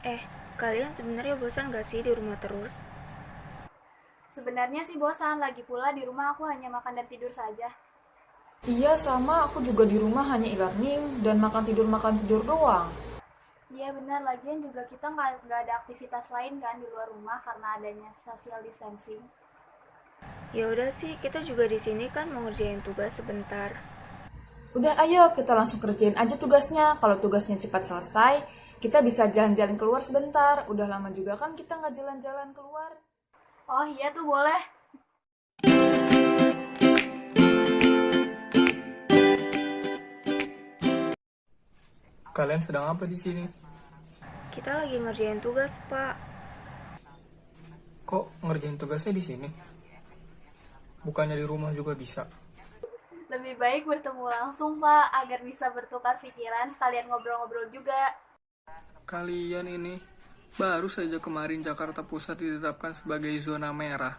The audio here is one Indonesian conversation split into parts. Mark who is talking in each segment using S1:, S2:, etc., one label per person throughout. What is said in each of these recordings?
S1: Eh, kalian sebenarnya bosan gak sih di rumah terus?
S2: Sebenarnya sih bosan, lagi pula di rumah aku hanya makan dan tidur saja.
S3: Iya sama, aku juga di rumah hanya e-learning dan makan tidur doang.
S2: Iya benar, lagian juga kita nggak ada aktivitas lain kan di luar rumah karena adanya social distancing.
S1: Ya udah sih, kita juga di sini kan mau ngerjain tugas sebentar.
S3: Udah ayo kita langsung kerjain aja tugasnya. Kalau tugasnya cepat selesai, kita bisa jalan-jalan keluar sebentar. Udah lama juga kan kita nggak jalan-jalan keluar.
S2: Oh iya tuh boleh.
S4: Kalian sedang apa di sini?
S1: Kita lagi ngerjain tugas, Pak.
S4: Kok ngerjain tugasnya di sini? Bukannya di rumah juga bisa?
S2: Lebih baik bertemu langsung Pak, agar bisa bertukar pikiran sekalian ngobrol-ngobrol juga.
S4: Kalian ini baru saja kemarin Jakarta Pusat ditetapkan sebagai zona merah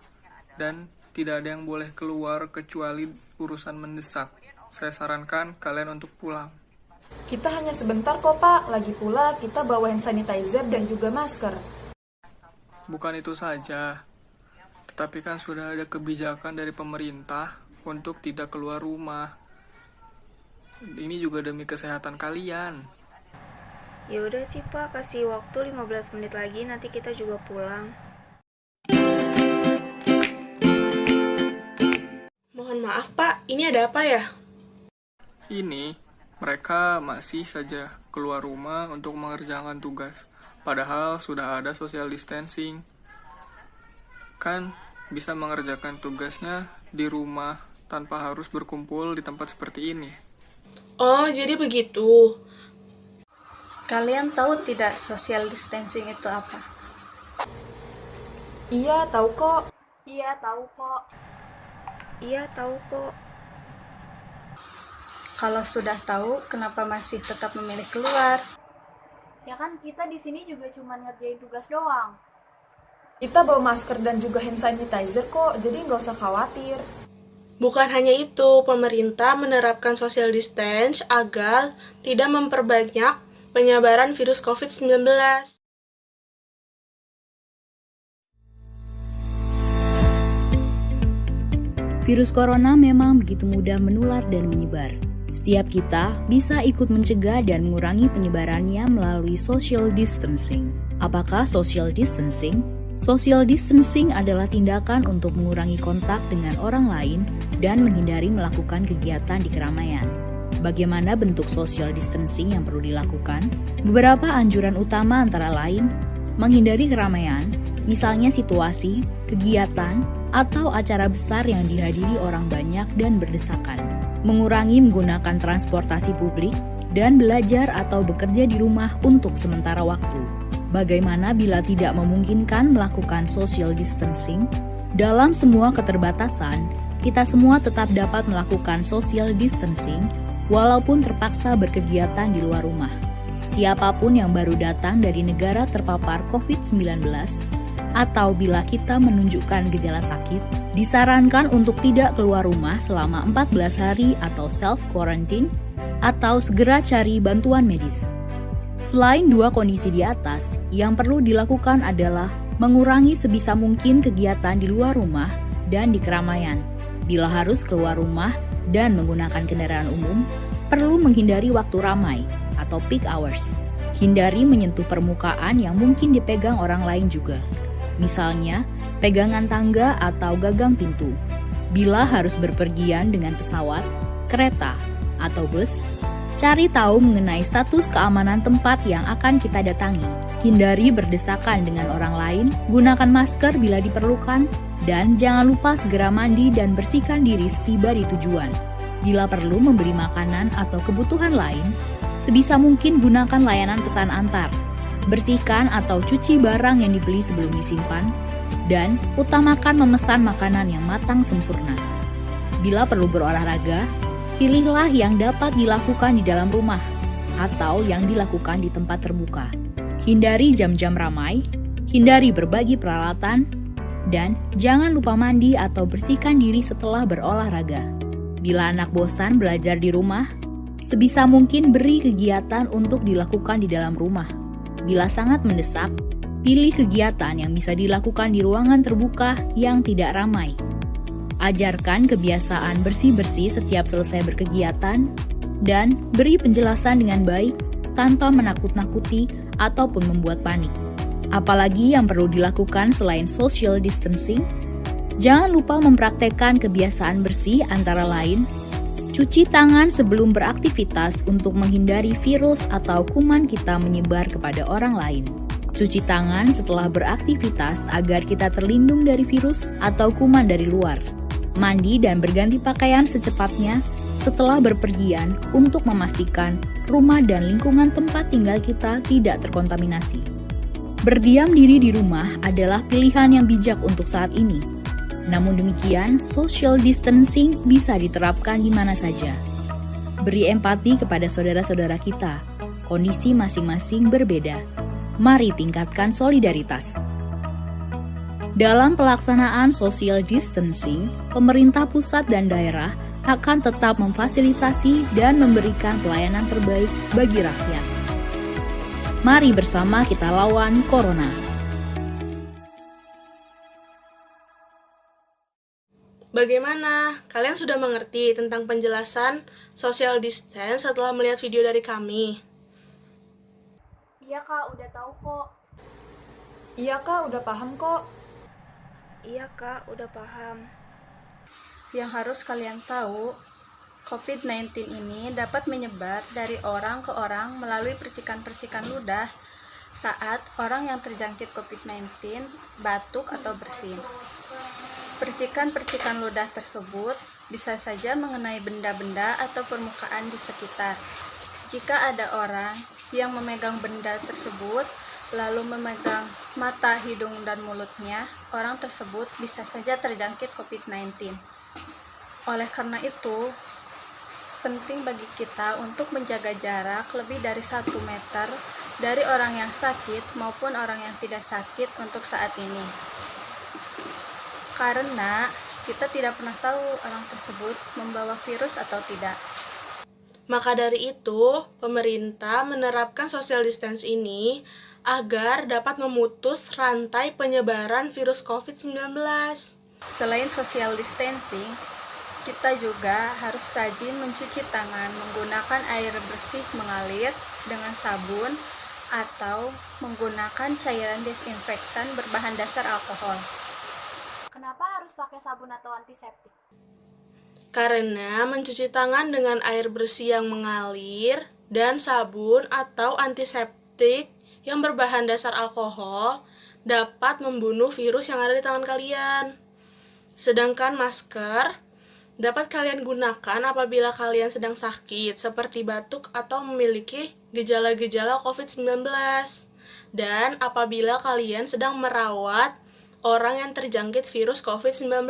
S4: dan tidak ada yang boleh keluar kecuali urusan mendesak. Saya sarankan kalian untuk pulang.
S3: Kita hanya sebentar kok Pak, lagi pula kita bawa hand sanitizer dan juga masker.
S4: Bukan itu saja, tetapi kan sudah ada kebijakan dari pemerintah untuk tidak keluar rumah. Ini juga demi kesehatan kalian.
S1: Ya udah sih, Pak, kasih waktu 15 menit lagi nanti kita juga pulang.
S5: Mohon maaf Pak, ini ada apa ya?
S4: Ini, mereka masih saja keluar rumah untuk mengerjakan tugas. Padahal sudah ada social distancing. Kan bisa mengerjakan tugasnya di rumah tanpa harus berkumpul di tempat seperti ini.
S5: Oh, jadi begitu. Kalian tahu tidak social distancing itu apa?
S3: Iya tahu kok.
S2: Iya tahu kok.
S1: Iya, tahu kok.
S5: Kalau sudah tahu, kenapa masih tetap memilih keluar?
S2: Ya kan kita di sini juga cuma ngerjain tugas doang.
S3: Kita bawa masker dan juga hand sanitizer kok, jadi nggak usah khawatir.
S5: Bukan hanya itu, pemerintah menerapkan social distance agar tidak memperbanyak penyebaran virus COVID-19.
S6: Virus corona memang begitu mudah menular dan menyebar. Setiap kita bisa ikut mencegah dan mengurangi penyebarannya melalui social distancing. Apakah social distancing? Social distancing adalah tindakan untuk mengurangi kontak dengan orang lain dan menghindari melakukan kegiatan di keramaian. Bagaimana bentuk social distancing yang perlu dilakukan? Beberapa anjuran utama antara lain, menghindari keramaian, misalnya situasi, kegiatan, atau acara besar yang dihadiri orang banyak dan berdesakan. Mengurangi menggunakan transportasi publik dan belajar atau bekerja di rumah untuk sementara waktu. Bagaimana bila tidak memungkinkan melakukan social distancing? Dalam semua keterbatasan, kita semua tetap dapat melakukan social distancing walaupun terpaksa berkegiatan di luar rumah. Siapapun yang baru datang dari negara terpapar COVID-19 atau bila kita menunjukkan gejala sakit, disarankan untuk tidak keluar rumah selama 14 hari atau self-quarantine atau segera cari bantuan medis. Selain dua kondisi di atas, yang perlu dilakukan adalah mengurangi sebisa mungkin kegiatan di luar rumah dan di keramaian. Bila harus keluar rumah dan menggunakan kendaraan umum, perlu menghindari waktu ramai atau peak hours. Hindari menyentuh permukaan yang mungkin dipegang orang lain juga. Misalnya, pegangan tangga atau gagang pintu. Bila harus berpergian dengan pesawat, kereta, atau bus, cari tahu mengenai status keamanan tempat yang akan kita datangi. Hindari berdesakan dengan orang lain, gunakan masker bila diperlukan, dan jangan lupa segera mandi dan bersihkan diri setiba di tujuan. Bila perlu membeli makanan atau kebutuhan lain, sebisa mungkin gunakan layanan pesan antar. Bersihkan atau cuci barang yang dibeli sebelum disimpan, dan utamakan memesan makanan yang matang sempurna. Bila perlu berolahraga, pilihlah yang dapat dilakukan di dalam rumah atau yang dilakukan di tempat terbuka. Hindari jam-jam ramai, hindari berbagi peralatan, dan jangan lupa mandi atau bersihkan diri setelah berolahraga. Bila anak bosan belajar di rumah, sebisa mungkin beri kegiatan untuk dilakukan di dalam rumah. Bila sangat mendesak, pilih kegiatan yang bisa dilakukan di ruangan terbuka yang tidak ramai. Ajarkan kebiasaan bersih-bersih setiap selesai berkegiatan, dan beri penjelasan dengan baik tanpa menakut-nakuti ataupun membuat panik. Apalagi yang perlu dilakukan selain social distancing, jangan lupa mempraktekkan kebiasaan bersih antara lain, cuci tangan sebelum beraktivitas untuk menghindari virus atau kuman kita menyebar kepada orang lain. Cuci tangan setelah beraktivitas agar kita terlindung dari virus atau kuman dari luar. Mandi dan berganti pakaian secepatnya setelah berpergian untuk memastikan rumah dan lingkungan tempat tinggal kita tidak terkontaminasi. Berdiam diri di rumah adalah pilihan yang bijak untuk saat ini. Namun demikian, social distancing bisa diterapkan di mana saja. Beri empati kepada saudara-saudara kita. Kondisi masing-masing berbeda. Mari tingkatkan solidaritas. Dalam pelaksanaan social distancing, pemerintah pusat dan daerah akan tetap memfasilitasi dan memberikan pelayanan terbaik bagi rakyat. Mari bersama kita lawan Corona.
S5: Bagaimana? Kalian sudah mengerti tentang penjelasan social distance setelah melihat video dari kami?
S2: Iya kak, udah tahu kok.
S3: Iya kak, udah paham kok.
S1: Iya kak, udah paham.
S7: Yang harus kalian tahu, COVID-19 ini dapat menyebar dari orang ke orang melalui percikan-percikan ludah saat orang yang terjangkit COVID-19 batuk atau bersin. Percikan-percikan ludah tersebut bisa saja mengenai benda-benda atau permukaan di sekitar. Jika ada orang yang memegang benda tersebut, lalu memegang mata, hidung, dan mulutnya, orang tersebut bisa saja terjangkit COVID-19. Oleh karena itu, penting bagi kita untuk menjaga jarak lebih dari 1 meter dari orang yang sakit maupun orang yang tidak sakit untuk saat ini. Karena kita tidak pernah tahu orang tersebut membawa virus atau tidak.
S5: Maka dari itu, pemerintah menerapkan social distance ini agar dapat memutus rantai penyebaran virus COVID-19.
S7: Selain social distancing, kita juga harus rajin mencuci tangan menggunakan air bersih mengalir dengan sabun atau menggunakan cairan desinfektan berbahan dasar alkohol.
S2: Kenapa harus pakai sabun atau antiseptik?
S5: Karena mencuci tangan dengan air bersih yang mengalir dan sabun atau antiseptik yang berbahan dasar alkohol dapat membunuh virus yang ada di tangan kalian. Sedangkan masker dapat kalian gunakan apabila kalian sedang sakit, seperti batuk atau memiliki gejala-gejala COVID-19. Dan apabila kalian sedang merawat orang yang terjangkit virus COVID-19.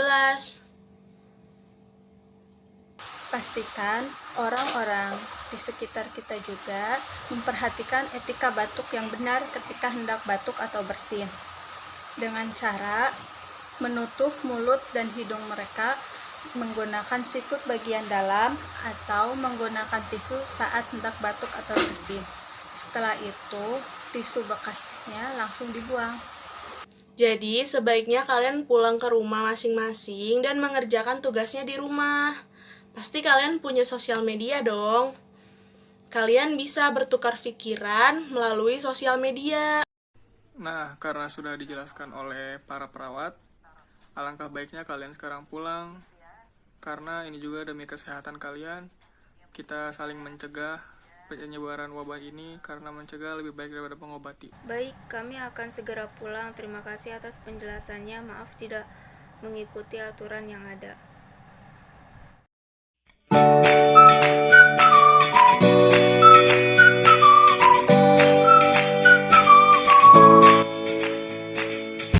S7: Pastikan orang-orang di sekitar kita juga memperhatikan etika batuk yang benar ketika hendak batuk atau bersin. Dengan cara menutup mulut dan hidung mereka menggunakan sikut bagian dalam atau menggunakan tisu saat hendak batuk atau bersin. Setelah itu, tisu bekasnya langsung dibuang.
S5: Jadi, sebaiknya kalian pulang ke rumah masing-masing dan mengerjakan tugasnya di rumah. Pasti kalian punya sosial media dong. Kalian bisa bertukar pikiran melalui sosial media.
S4: Nah, karena sudah dijelaskan oleh para perawat, alangkah baiknya kalian sekarang pulang. Karena ini juga demi kesehatan kalian, kita saling mencegah penyebaran wabah ini, karena mencegah lebih baik daripada mengobati.
S1: Baik, kami akan segera pulang. Terima kasih atas penjelasannya. Maaf tidak mengikuti aturan yang ada.